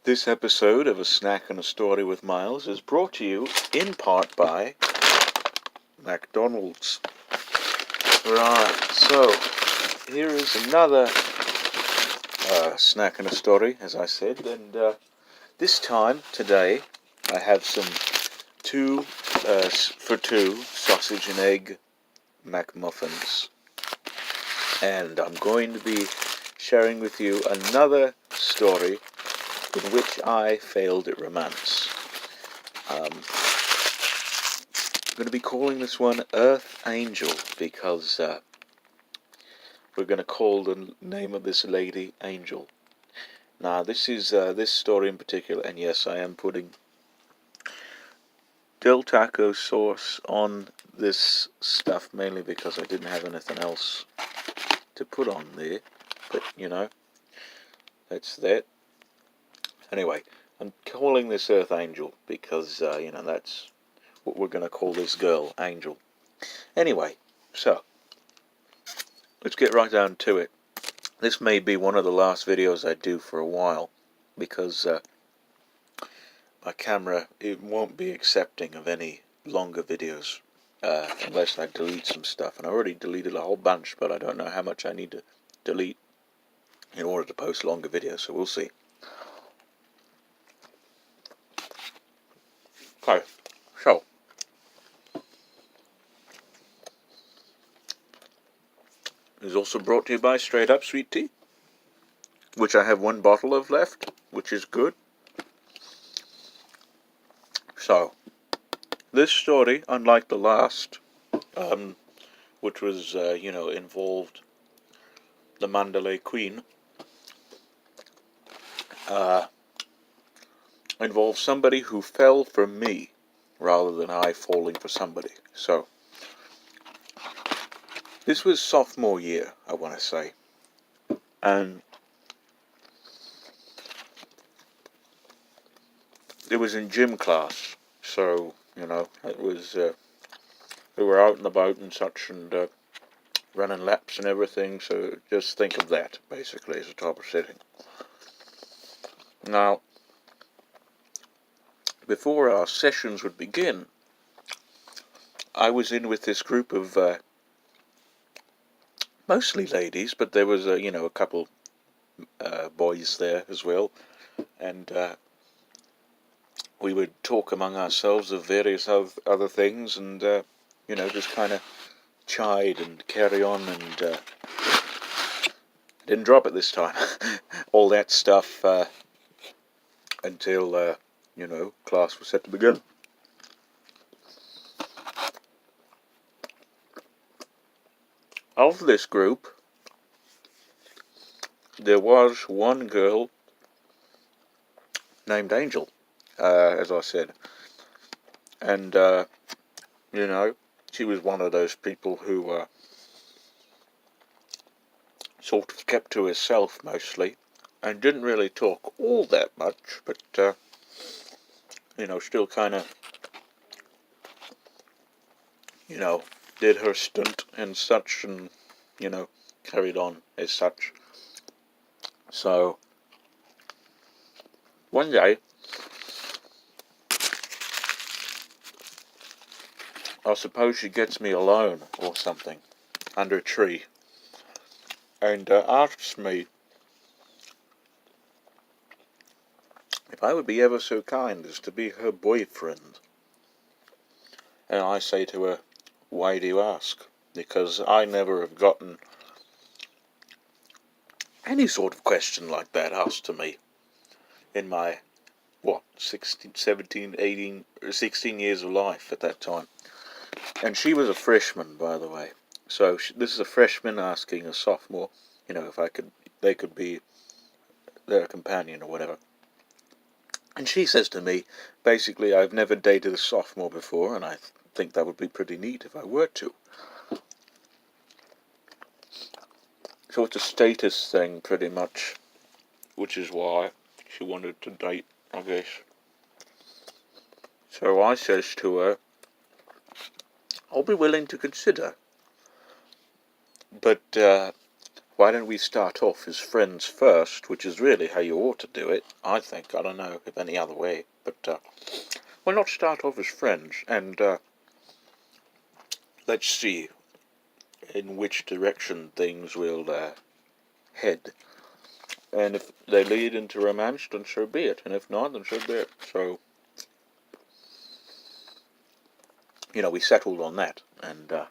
This episode of A Snack and a Story with Miles is brought to you in part by McDonald's. Right, so here is another snack and a story, as I said, and this time, today, I have some 2 for 2 sausage and egg McMuffins. And I'm going to be sharing with you another story in which I failed at romance. I'm going to be calling this one Earth Angel because we're going to call the name of this lady Angel. Now this is this story in particular, and yes, I am putting Del Taco sauce on this stuff mainly because I didn't have anything else to put on there, but you know, that's that. Anyway, I'm calling this Earth Angel because, you know, that's what we're going to call this girl, Angel. Anyway, so, let's get right down to it. This may be one of the last videos I do for a while, because my camera, it won't be accepting of any longer videos, unless I delete some stuff. And I already deleted a whole bunch, but I don't know how much I need to delete in order to post longer videos, so we'll see. Okay, so it is also brought to you by Straight Up Sweet Tea, which I have 1 bottle of left, which is good. So, this story, unlike the last, which was, you know, involved the Mandalay Queen, involves somebody who fell for me rather than I falling for somebody. So, this was sophomore year, I want to say, and it was in gym class. So, you know, it was we were out and about and such, and running laps and everything. So just think of that basically as a type of setting. Now, before our sessions would begin, I was in with this group of mostly ladies, but there was you know, a couple boys there as well, and we would talk among ourselves of various other things, and you know, just kind of chide and carry on, and didn't drop it this time. All that stuff until you know, class was set to begin. Of this group, there was one girl named Angel, as I said, and you know, she was one of those people who sort of kept to herself mostly, and didn't really talk all that much, but you know, still kind of, you know, did her stunt and such, and you know, carried on as such. So one day, I suppose she gets me alone or something under a tree, and asks me if I would be ever so kind as to be her boyfriend. And I say to her, why do you ask? Because I never have gotten any sort of question like that asked to me in my, 16, 17, 18, 16 years of life at that time. And she was a freshman, by the way. So this is a freshman asking a sophomore, you know, if they could be their companion or whatever. And she says to me, basically, I've never dated a sophomore before, and I think that would be pretty neat if I were to. So it's a status thing, pretty much, which is why she wanted to date, I guess. So I says to her, I'll be willing to consider, but why don't we start off as friends first, which is really how you ought to do it, I think. I don't know if any other way, but why not start off as friends, and let's see in which direction things will head. And if they lead into romance, then so be it. And if not, then so be it. So, we settled on that. And I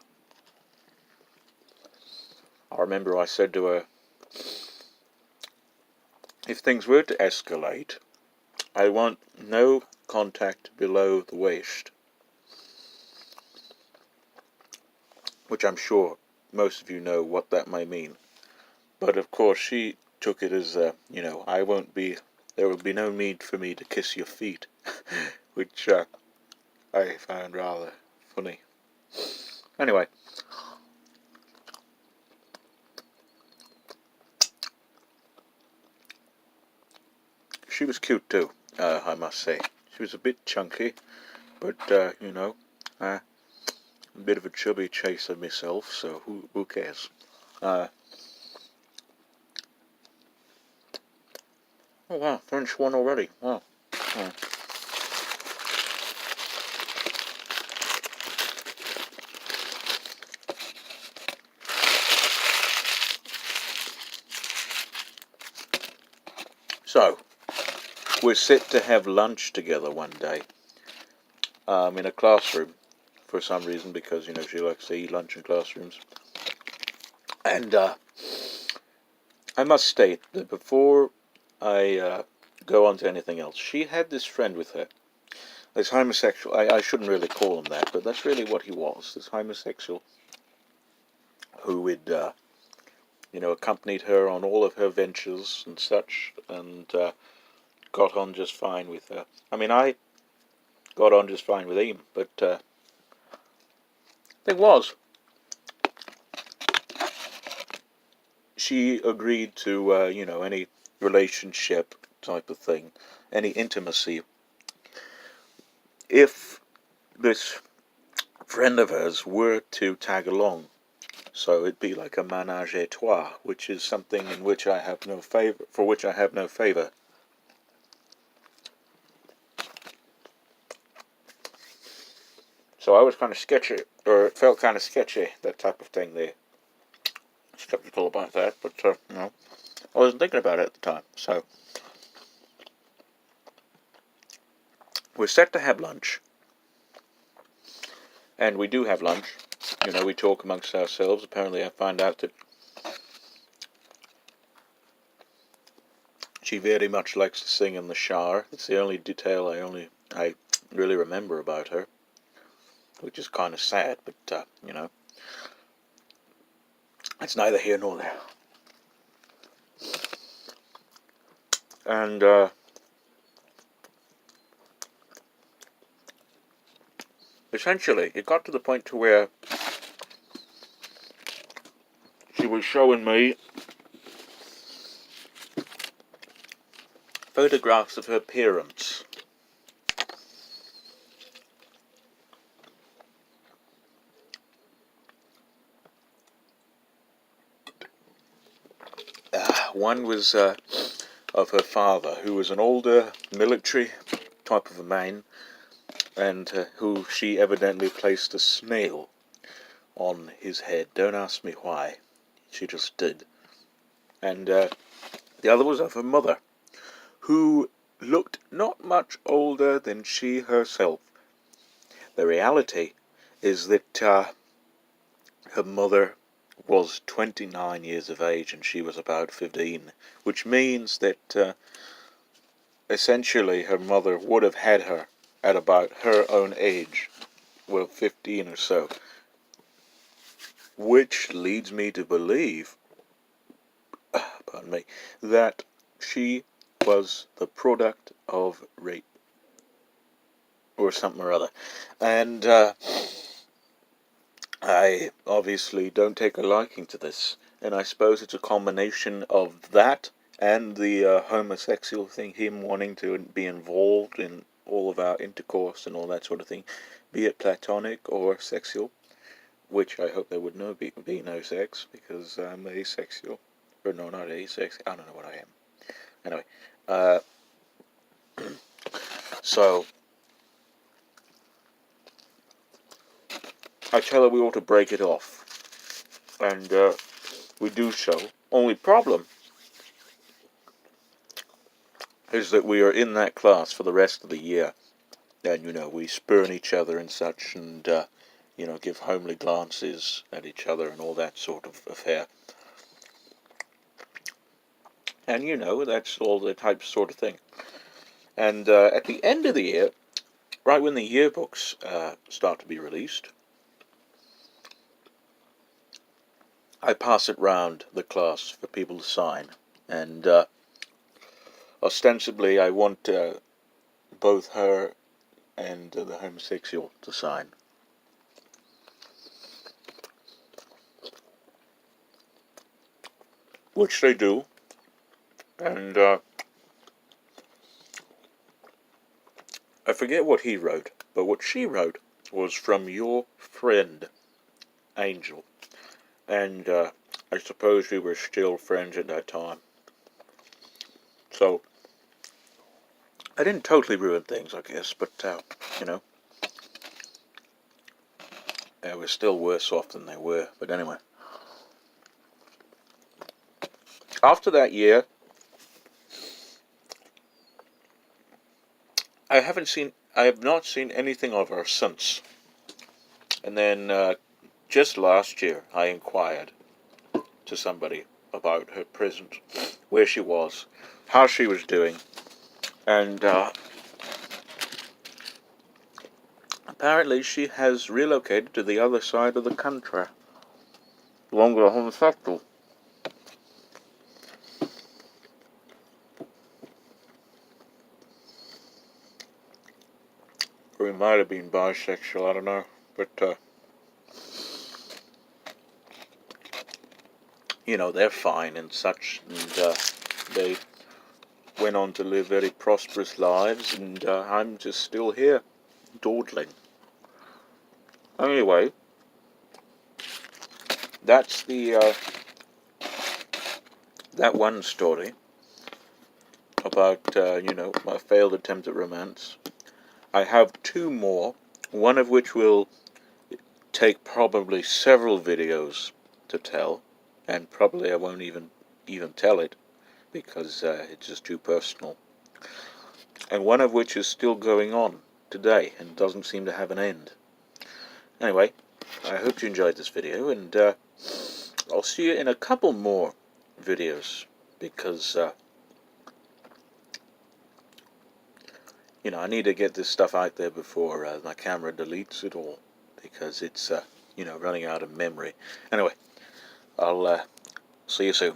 remember I said to her, if things were to escalate, I want no contact below the waist. Which I'm sure most of you know what that may mean. But of course she took it as, there will be no need for me to kiss your feet, which I found rather funny. Anyway, she was cute too, I must say. She was a bit chunky, but, a bit of a chubby chaser myself, so who cares? Oh wow, finished one already. Wow. Yeah. So, we're set to have lunch together one day, in a classroom, for some reason, because, she likes to eat lunch in classrooms. And, I must state that before I go on to anything else, she had this friend with her, this homosexual. I shouldn't really call him that, but that's really what he was, this homosexual who would, accompanied her on all of her ventures and such, and got on just fine with her. I mean, I got on just fine with him, but thing was, she agreed to, any relationship type of thing, any intimacy, if this friend of hers were to tag along. So it'd be like a ménage à trois, which is something in which I have no favor, for which I have no favor. So I was kind of sketchy, or it felt kind of sketchy, that type of thing there. Skeptical about that, but, I wasn't thinking about it at the time. So, we're set to have lunch. And we do have lunch. We talk amongst ourselves. Apparently I find out that she very much likes to sing in the shower. It's the only detail I really remember about her, which is kind of sad, but, it's neither here nor there. And, essentially, it got to the point to where she was showing me photographs of her parents. One was of her father, who was an older military type of a man, and who she evidently placed a snail on his head. Don't ask me why. She just did. And the other was of her mother, who looked not much older than she herself. The reality is that her mother was 29 years of age and she was about 15, which means that essentially her mother would have had her at about her own age, well, 15 or so, which leads me to believe, pardon me, that she was the product of rape or something or other. And I obviously don't take a liking to this, and I suppose it's a combination of that and the homosexual thing, him wanting to be involved in all of our intercourse and all that sort of thing, be it platonic or sexual, which I hope there would be no sex, because I'm asexual. Or no, not asexy. I don't know what I am. Anyway, uh, so I tell her we ought to break it off, and we do so. Only problem is that we are in that class for the rest of the year, and we spurn each other and such, and give homely glances at each other and all that sort of affair. And that's all the type sort of thing. And at the end of the year, right when the yearbooks start to be released, I pass it round the class for people to sign. And ostensibly I want both her and the homosexual to sign. Which they do. And I forget what he wrote, but what she wrote was from your friend, Angel. And I suppose we were still friends at that time. So I didn't totally ruin things, I guess, but, we're still worse off than they were. But anyway. After that year, I have not seen anything of her since. And then, just last year, I inquired to somebody about her present, where she was, how she was doing, and apparently she has relocated to the other side of the country, along with a homosexual. Or he might have been bisexual, I don't know, but they're fine and such, and they went on to live very prosperous lives, and I'm just still here, dawdling. Anyway, that's the that one story about my failed attempt at romance. I have two more, one of which will take probably several videos to tell, and probably I won't even tell it because it's just too personal, and one of which is still going on today and doesn't seem to have an end. Anyway, I hope you enjoyed this video, and I'll see you in a couple more videos, because I need to get this stuff out there before my camera deletes it all, because it's running out of memory. Anyway, I'll see you soon.